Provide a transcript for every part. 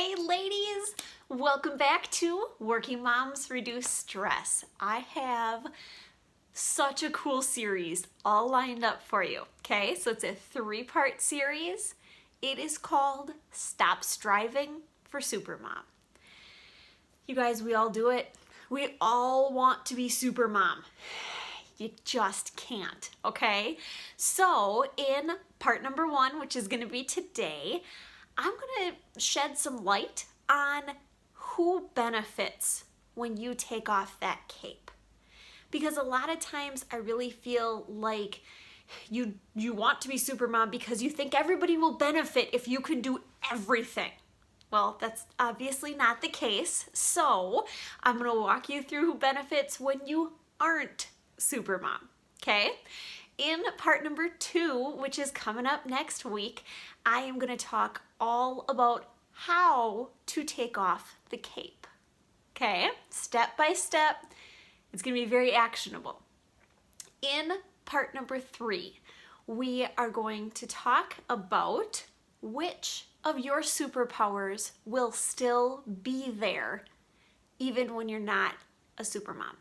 Hey ladies, welcome back to Working Moms Reduce Stress. I have such a cool series all lined up for you, okay? So it's a 3-part series. It is called Stop Striving for Supermom. You guys, we all do it. We all want to be Supermom. You just can't, okay? So in part number 1, which is gonna be today, I'm gonna shed some light on who benefits when you take off that cape. Because a lot of times I really feel like you want to be Supermom because you think everybody will benefit if you can do everything. Well, that's obviously not the case. So I'm gonna walk you through who benefits when you aren't Supermom, okay? In part number 2, which is coming up next week, I am gonna talk all about how to take off the cape, okay? Step by step, it's gonna be very actionable. In part number 3, we are going to talk about which of your superpowers will still be there even when you're not a supermom.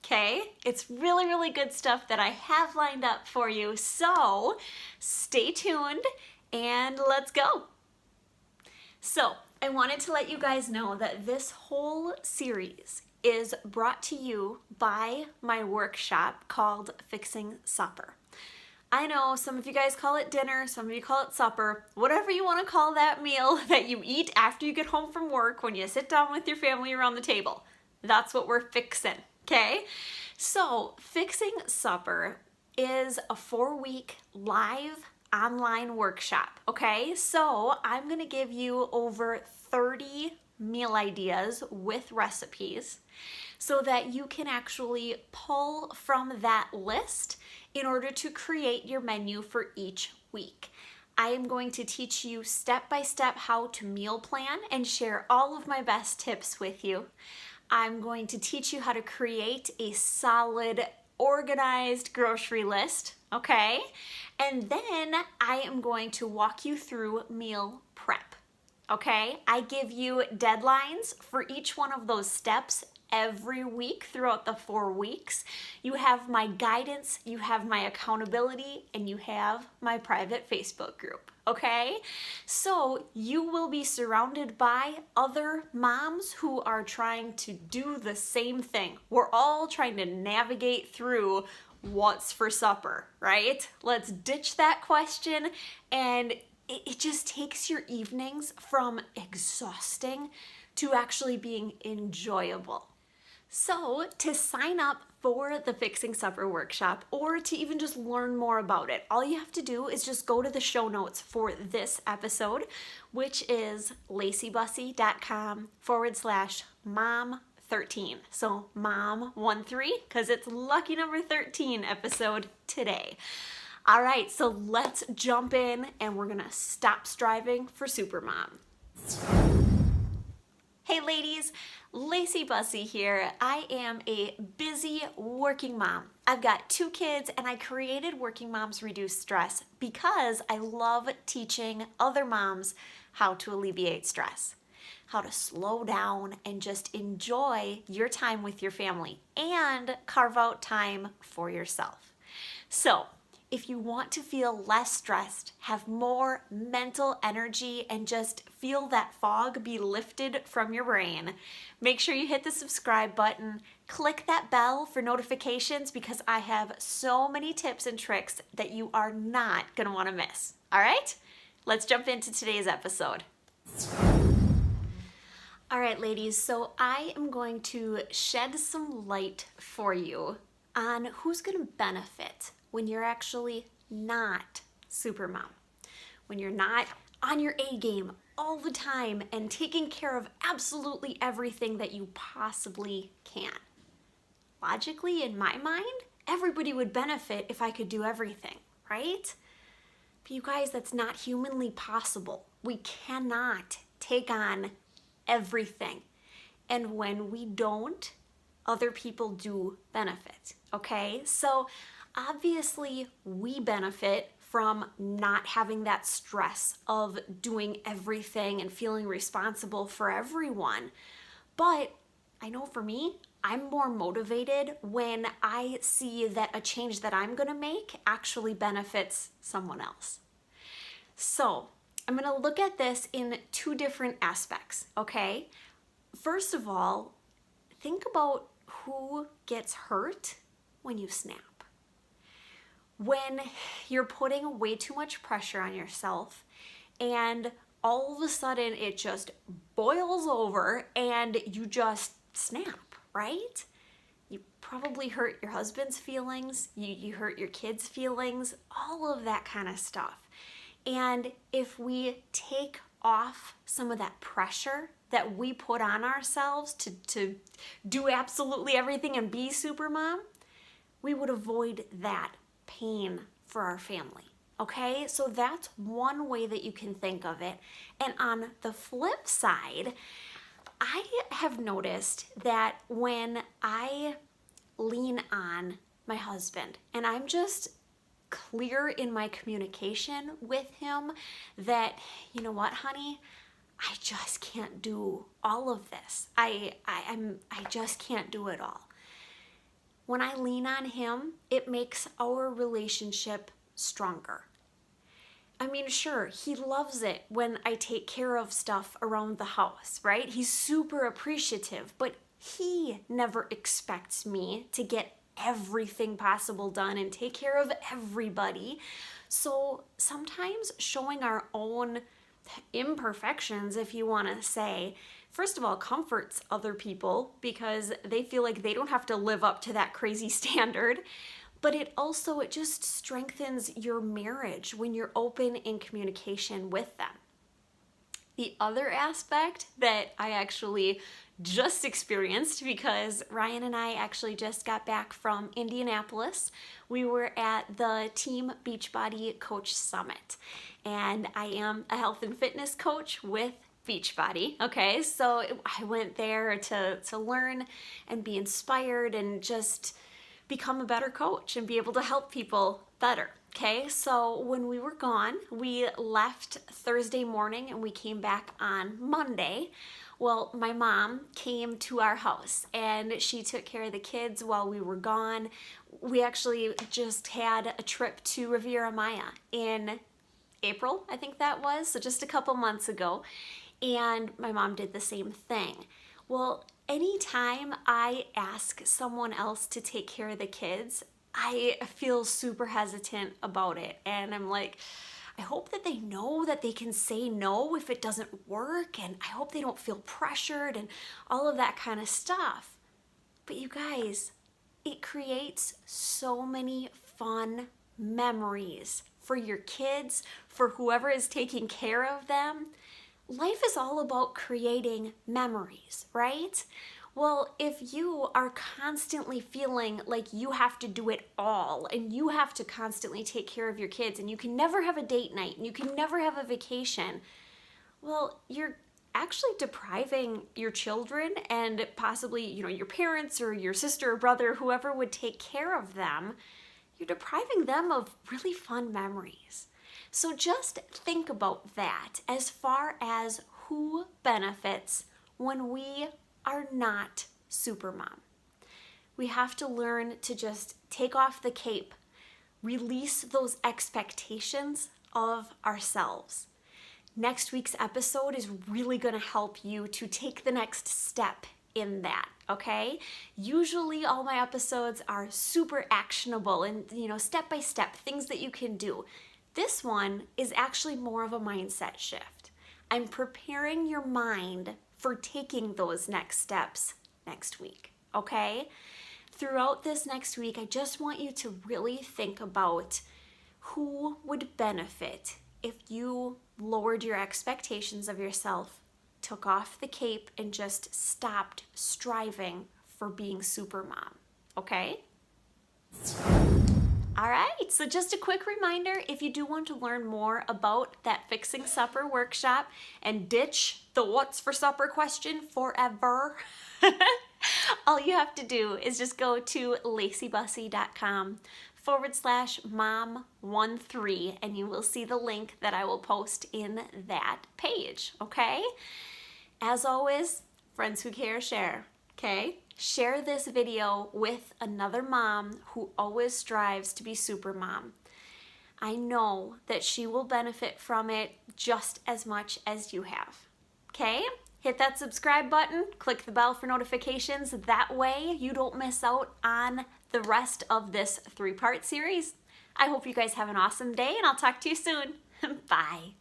Okay, it's really, really good stuff that I have lined up for you. So stay tuned and let's go. So I wanted to let you guys know that this whole series is brought to you by my workshop called Fixing Supper. I know some of you guys call it dinner, some of you call it supper, whatever you want to call that meal that you eat after you get home from work when you sit down with your family around the table. That's what we're fixing. Okay, so Fixing Supper is a 4-week live online workshop, okay? So I'm gonna give you over 30 meal ideas with recipes so that you can actually pull from that list in order to create your menu for each week. I am going to teach you step-by-step how to meal plan and share all of my best tips with you. I'm going to teach you how to create a solid, organized grocery list, okay? And then I am going to walk you through meal prep, okay? I give you deadlines for each one of those steps every week throughout the 4 weeks. You have my guidance, you have my accountability, and you have my private Facebook group, okay? So you will be surrounded by other moms who are trying to do the same thing. We're all trying to navigate through what's for supper, right? Let's ditch that question, and it just takes your evenings from exhausting to actually being enjoyable. So to sign up for the Fixing Supper workshop or to even just learn more about it, all you have to do is just go to the show notes for this episode, which is laceybusse.com/mom13. So mom13, because it's lucky number 13 episode today. All right, so let's jump in and we're gonna stop striving for Supermom. Hey ladies, Lacey Busse here. I am a busy working mom. I've got 2 kids and I created Working Moms Reduce Stress because I love teaching other moms how to alleviate stress, how to slow down and just enjoy your time with your family and carve out time for yourself. So if you want to feel less stressed, have more mental energy, and just feel that fog be lifted from your brain, make sure you hit the subscribe button, click that bell for notifications because I have so many tips and tricks that you are not gonna wanna miss. All right, let's jump into today's episode. All right, ladies, so I am going to shed some light for you on who's gonna benefit when you're actually not Supermom, when you're not on your A game all the time and taking care of absolutely everything that you possibly can. Logically, in my mind, everybody would benefit if I could do everything, right? But you guys, that's not humanly possible. We cannot take on everything. And when we don't, other people do benefit, okay? So obviously we benefit from not having that stress of doing everything and feeling responsible for everyone. But I know for me, I'm more motivated when I see that a change that I'm gonna make actually benefits someone else. So I'm gonna look at this in two different aspects, okay? First of all, think about who gets hurt when you snap. When you're putting way too much pressure on yourself and all of a sudden it just boils over and you just snap, right? You probably hurt your husband's feelings, you hurt your kids' feelings, all of that kind of stuff. And if we take off some of that pressure that we put on ourselves to do absolutely everything and be Supermom, we would avoid that pain for our family. Okay, so that's one way that you can think of it. And on the flip side, I have noticed that when I lean on my husband and I'm just clear in my communication with him that, you know what, honey, I just can't do all of this. I just can't do it all. When I lean on him, it makes our relationship stronger. I mean, sure, he loves it when I take care of stuff around the house, right? He's super appreciative, but he never expects me to get everything possible done and take care of everybody. So sometimes showing our own imperfections, if you want to say, first of all, comforts other people because they feel like they don't have to live up to that crazy standard. But it just strengthens your marriage when you're open in communication with them. The other aspect that I actually just experienced, because Ryan and I actually just got back from Indianapolis. We were at the Team Beachbody Coach Summit, and I am a health and fitness coach with Beachbody. Okay, so I went there to learn and be inspired and just become a better coach and be able to help people better. Okay, so when we were gone, we left Thursday morning and we came back on Monday. Well, my mom came to our house and she took care of the kids while we were gone. We actually just had a trip to Riviera Maya in April, I think that was, so just a couple months ago. And my mom did the same thing. Well, anytime I ask someone else to take care of the kids, I feel super hesitant about it. And I'm like, I hope that they know that they can say no if it doesn't work. And I hope they don't feel pressured and all of that kind of stuff. But you guys, it creates so many fun memories for your kids, for whoever is taking care of them. Life is all about creating memories, right? Well, if you are constantly feeling like you have to do it all and you have to constantly take care of your kids and you can never have a date night and you can never have a vacation, well, you're actually depriving your children and possibly, your parents or your sister or brother, whoever would take care of them, you're depriving them of really fun memories. So just think about that as far as who benefits when we are not Supermom. We have to learn to just take off the cape, release those expectations of ourselves. Next week's episode is really going to help you to take the next step in that, okay? Usually all my episodes are super actionable and, step by step, things that you can do. This one is actually more of a mindset shift. I'm preparing your mind for taking those next steps next week, okay? Throughout this next week, I just want you to really think about who would benefit if you lowered your expectations of yourself, took off the cape, and just stopped striving for being Supermom, okay? All right, so just a quick reminder, if you do want to learn more about that Fixing Supper workshop and ditch the what's for supper question forever, all you have to do is just go to laceybusse.com ep13, and you will see the link that I will post in that page, okay? As always, friends who care share, okay? Share this video with another mom who always strives to be super mom. I know that she will benefit from it just as much as you have, okay? Hit that subscribe button, click the bell for notifications. That way you don't miss out on the rest of this 3-part series. I hope you guys have an awesome day, and I'll talk to you soon. Bye.